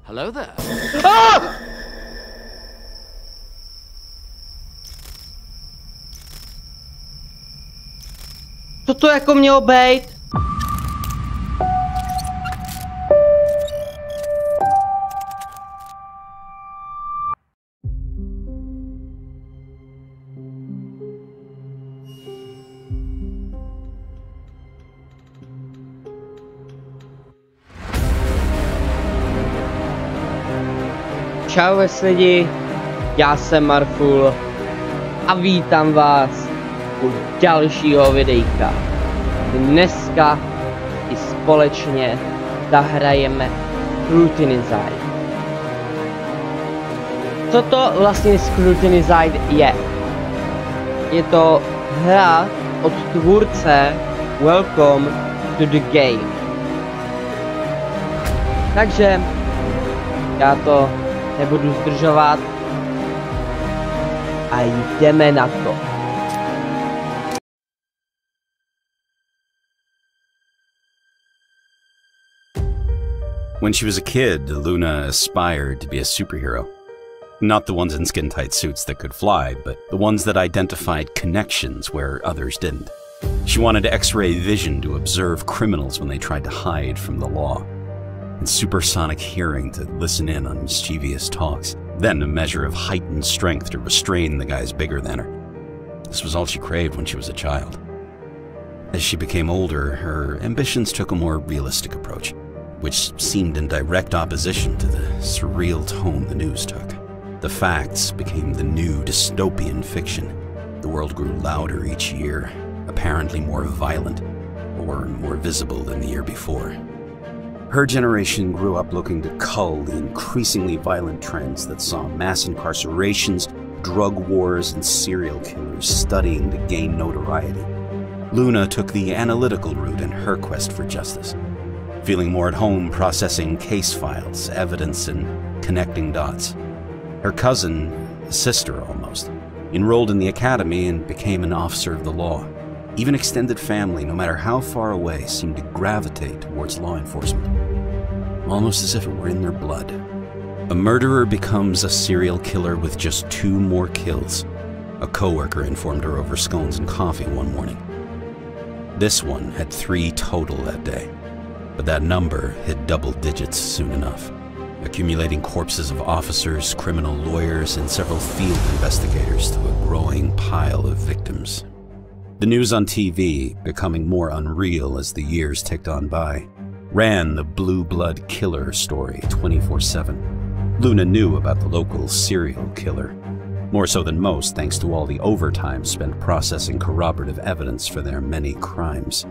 Hello there. Ah! Co to jako mělo být? Čau lidi, já jsem Marful a vítám vás u dalšího videjka. Dneska i společně zahrajeme Scrutinized. Co to vlastně Scrutinized je? Je to hra od tvůrce Welcome to the Game. Takže já to nebudu zdržovat a jdeme na to. When she was a kid, Luna aspired to be a superhero. Not the ones in skin-tight suits that could fly, but the ones that identified connections where others didn't. She wanted X-ray vision to observe criminals when they tried to hide from the law, and supersonic hearing to listen in on mischievous talks, then a measure of heightened strength to restrain the guys bigger than her. This was all she craved when she was a child. As she became older, her ambitions took a more realistic approach, which seemed in direct opposition to the surreal tone the news took. The facts became the new dystopian fiction. The world grew louder each year, apparently more violent, or more visible than the year before. Her generation grew up looking to cull the increasingly violent trends that saw mass incarcerations, drug wars, and serial killers studying to gain notoriety. Luna took the analytical route in her quest for justice, feeling more at home processing case files, evidence, and connecting dots. Her cousin, a sister almost, enrolled in the academy and became an officer of the law. Even extended family, no matter how far away, seemed to gravitate towards law enforcement, almost as if it were in their blood. A murderer becomes a serial killer with just 2 more kills. A coworker informed her over scones and coffee one morning. This one had 3 total that day, but that number hit double digits soon enough, accumulating corpses of officers, criminal lawyers, and several field investigators to a growing pile of victims. The news on TV, becoming more unreal as the years ticked on by, ran the blue blood killer story 24/7. Luna knew about the local serial killer, more so than most thanks to all the overtime spent processing corroborative evidence for their many crimes.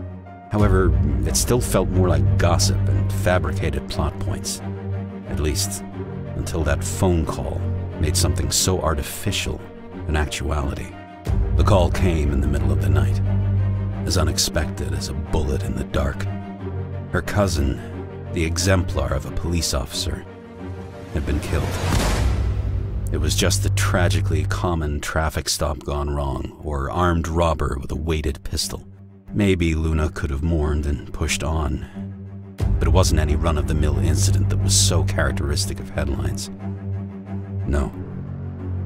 However, it still felt more like gossip and fabricated plot points, at least until that phone call made something so artificial an actuality. The call came in the middle of the night, as unexpected as a bullet in the dark. Her cousin, the exemplar of a police officer, had been killed. It was just a tragically common traffic stop gone wrong, or armed robber with a weighted pistol. Maybe Luna could have mourned and pushed on, but it wasn't any run-of-the-mill incident that was so characteristic of headlines. No.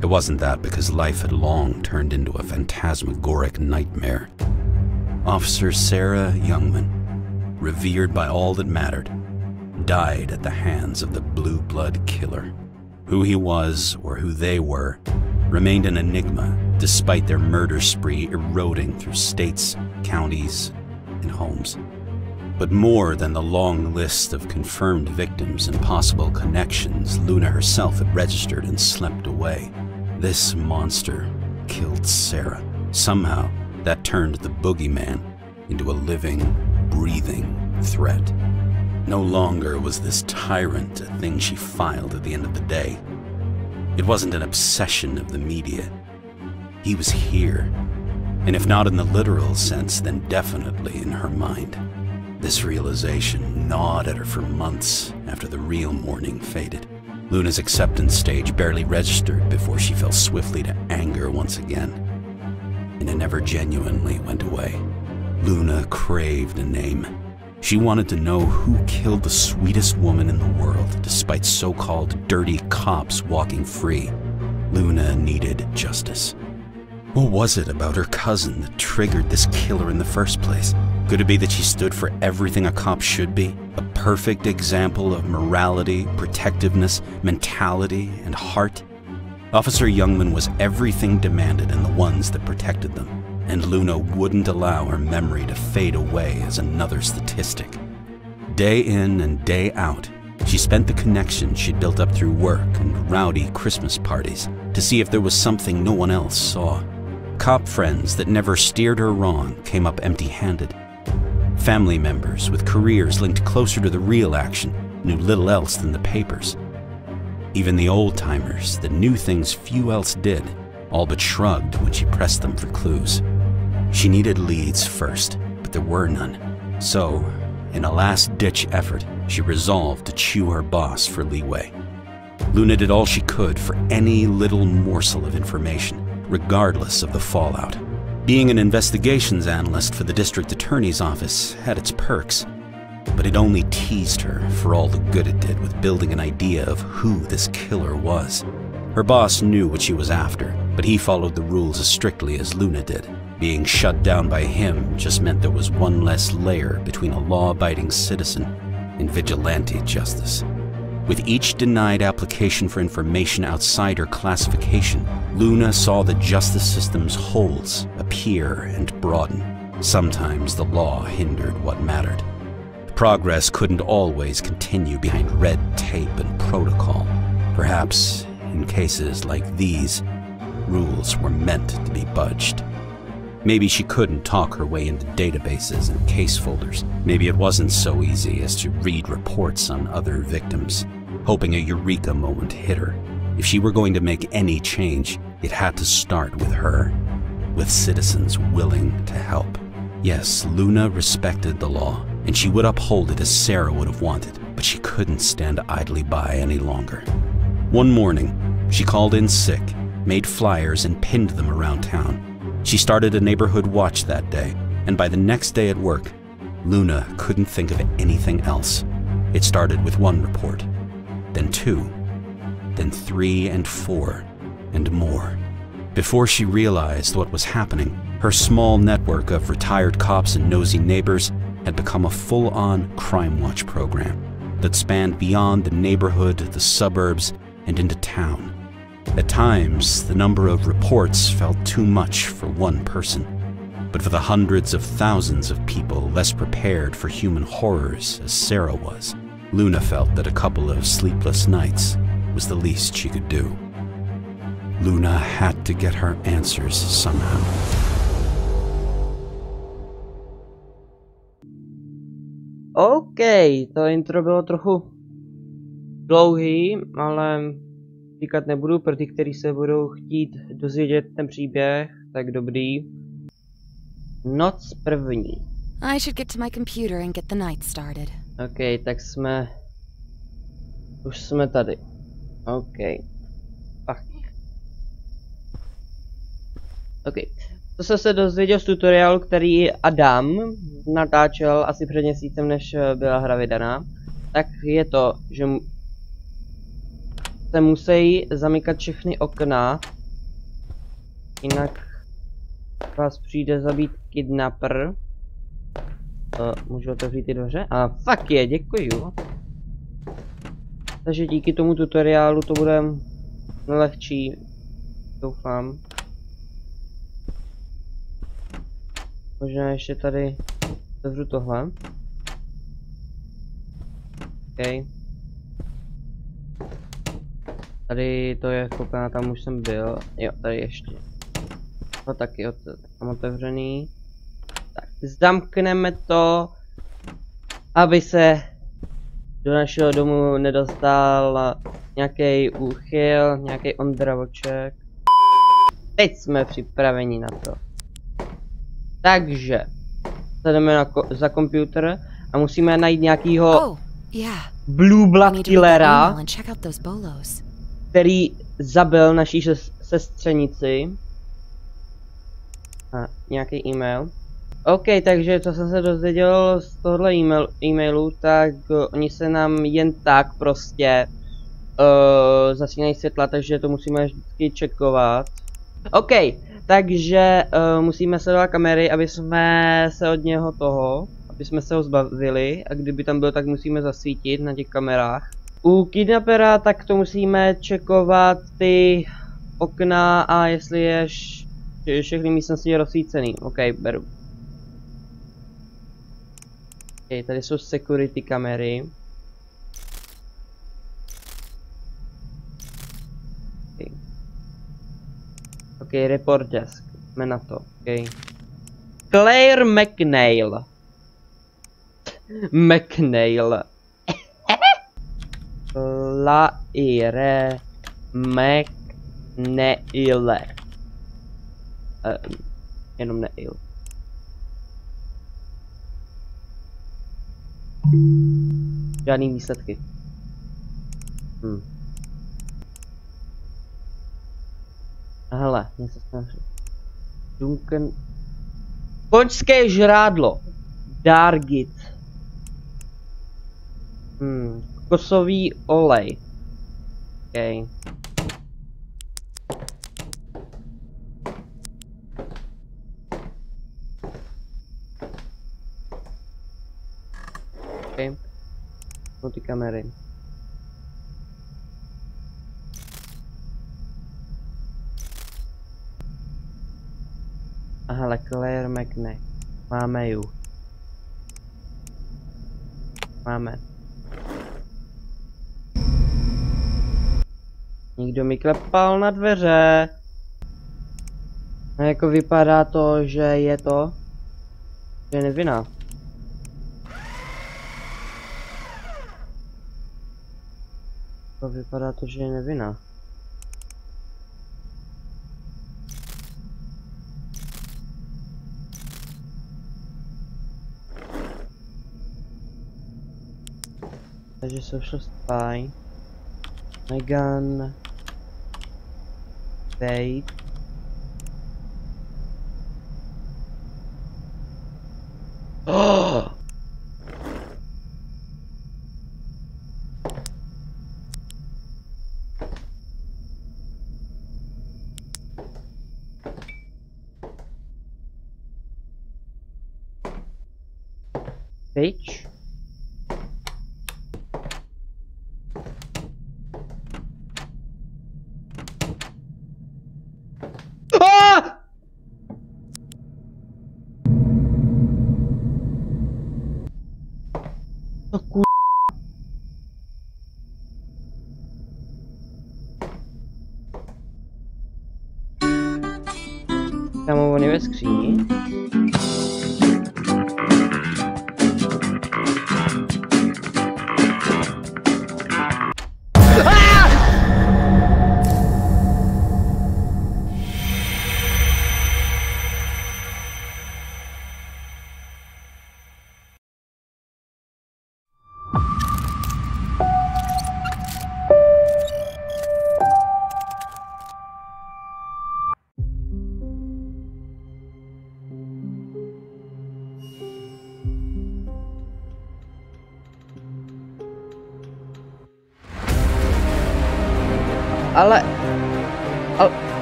It wasn't that, because life had long turned into a phantasmagoric nightmare. Officer Sarah Youngman, revered by all that mattered, died at the hands of the blue blood killer. Who he was, or who they were, remained an enigma, despite their murder spree eroding through states, counties, and homes. But more than the long list of confirmed victims and possible connections Luna herself had registered and slept away, this monster killed Sarah. Somehow, that turned the boogeyman into a living, breathing threat. No longer was this tyrant a thing she filed at the end of the day. It wasn't an obsession of the media. He was here, and if not in the literal sense, then definitely in her mind. This realization gnawed at her for months after the real mourning faded. Luna's acceptance stage barely registered before she fell swiftly to anger once again, and it never genuinely went away. Luna craved a name, She wanted to know who killed the sweetest woman in the world, despite so-called dirty cops walking free. Luna needed justice. What was it about her cousin that triggered this killer in the first place? Could it be that she stood for everything a cop should be? A perfect example of morality, protectiveness, mentality, and heart? Officer Youngman was everything demanded in the ones that protected them, and Luna wouldn't allow her memory to fade away as another statistic. Day in and day out, she spent the connection she'd built up through work and rowdy Christmas parties to see if there was something no one else saw. Cop friends that never steered her wrong came up empty-handed. Family members with careers linked closer to the real action knew little else than the papers. Even the old-timers that knew things few else did all but shrugged when she pressed them for clues. She needed leads first, but there were none. So, in a last-ditch effort, she resolved to chew her boss for leeway. Luna did all she could for any little morsel of information, regardless of the fallout. Being an investigations analyst for the district attorney's office had its perks, but it only teased her for all the good it did with building an idea of who this killer was. Her boss knew what she was after, but he followed the rules as strictly as Luna did. Being shut down by him just meant there was one less layer between a law-abiding citizen and vigilante justice. With each denied application for information outside her classification, Luna saw the justice system's holes appear and broaden. Sometimes the law hindered what mattered. Progress couldn't always continue behind red tape and protocol. Perhaps, in cases like these, rules were meant to be budged. Maybe she couldn't talk her way into databases and case folders. Maybe it wasn't so easy as to read reports on other victims, hoping a eureka moment hit her. If she were going to make any change, it had to start with her, with citizens willing to help. Yes, Luna respected the law, and she would uphold it as Sarah would have wanted, but she couldn't stand idly by any longer. One morning, she called in sick, made flyers, and pinned them around town. She started a neighborhood watch that day, and by the next day at work, Luna couldn't think of anything else. It started with one report, then two, then 3 and 4, and more. Before she realized what was happening, her small network of retired cops and nosy neighbors had become a full-on crime watch program that spanned beyond the neighborhood, the suburbs, and into town. At times, the number of reports felt too much for one person, but for the hundreds of thousands of people less prepared for human horrors as Sarah was, Luna felt that a couple of sleepless nights was the least she could do. Luna had to get her answers somehow. OK, to intro bylo trochu dlouhý, ale říkat nebudu, pro ty, kteří se budou chtít dozvědět ten příběh, tak dobrý. Noc první. I should get to my computer and get the night started. OK, tak už jsme tady. OK. Fuck. OK. To jsem se dozvěděl z tutoriálu, který Adam natáčel asi před měsícem, než byla hra vydaná. Tak je to, že se musí zamykat všechny okna, jinak vás přijde zabít kidnapper. Můžu otevřít ty dveře? A fuck je, děkuju. Takže díky tomu tutoriálu to bude lehčí, doufám. Možná ještě tady otevřu tohle. OK. Tady to je koukám, tam už jsem byl. Jo, tady ještě. No taky tam otevřený. Tak, zamkneme to, aby se do našeho domu nedostal nějaký úchyl, nějaký ondravoček. Teď jsme připraveni na to. Takže se jdeme za počítač a musíme najít nějakýho Blue Blood Killera, který zabil naší sestřenici. A nějaký e-mail. OK, takže co jsem se dozvěděl z tohle e-mailu, tak oni se nám jen tak prostě zasínají světla, takže to musíme vždycky čekovat. OK, takže musíme sledovat kamery, aby jsme se od něho aby jsme se ho zbavili, a kdyby tam byl, tak musíme zasvítit na těch kamerách. U kidnapera tak to musíme čekovat ty okna a jestli je všechny místnosti rozsvícený. OK, beru. OK, tady jsou security kamery. OK, report desk. Jsme na to. OK. Claire McNeil. McNeil. Claire McNeil. Jenom Neil. Žádný výsledky. Hele, něco snaží. Duncan. Koňské žrádlo. Dargit. Kokosový olej. OK. OK. No ty kamery. Aha, Claire McNeil. Máme ju. Máme. Někdo mi klepal na dveře. A jako vypadá to, že je nevinná. Vypadá to, že je nevinná. Takže social spy. Megan. Wait. Oh! Page. Ah! Oh, tam on je ve skříni.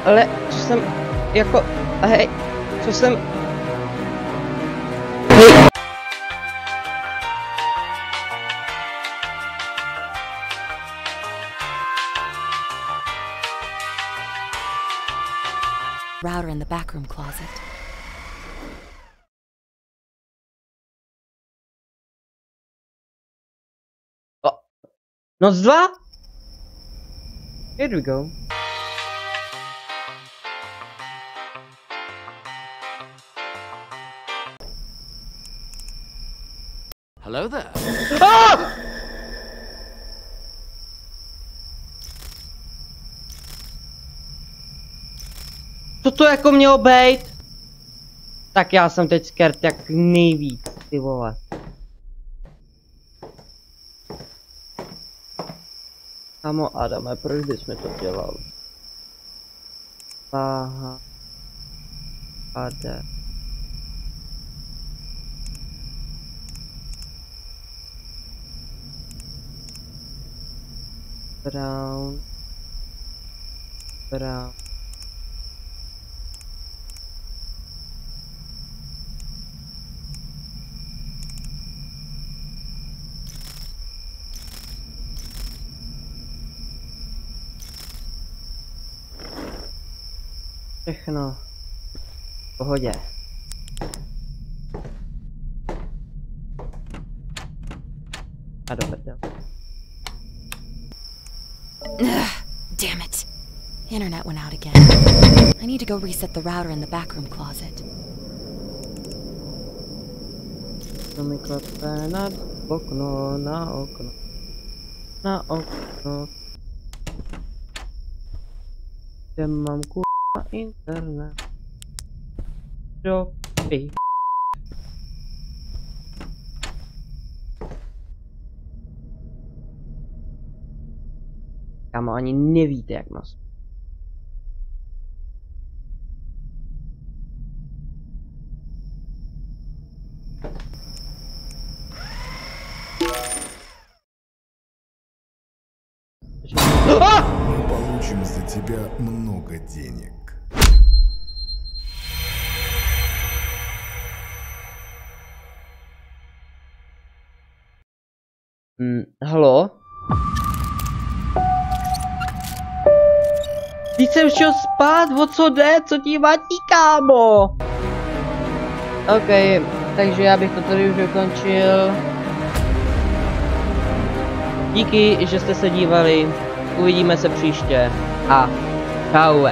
Ale, co jsem, jako, hej, co jsem... Router in the backroom closet. Oh. Noc 2? Here we go. Hello there. Ah! Co to jako mělo být? Tak já jsem teď scared jak nejvíc, ty vole. Kámo Adame, proč bys mi to dělal? Aha. Ade. Brown. Brown. Všechno v pohodě. A do prdele. Damn it. Internet went out again. I need to go reset the router in the backroom closet. To mi klepe na okno, na okno. Na okno. Kde mám kurva internet? Do pí. Kámo, ani nevíte, jak nás. Мы получим за тебя много денег. Halo? Teď jsem šel spát, o co jde? Co ti vadí, kámo? OK, takže já bych to tady už ukončil. Díky, že jste se dívali. Uvidíme se příště. A čau.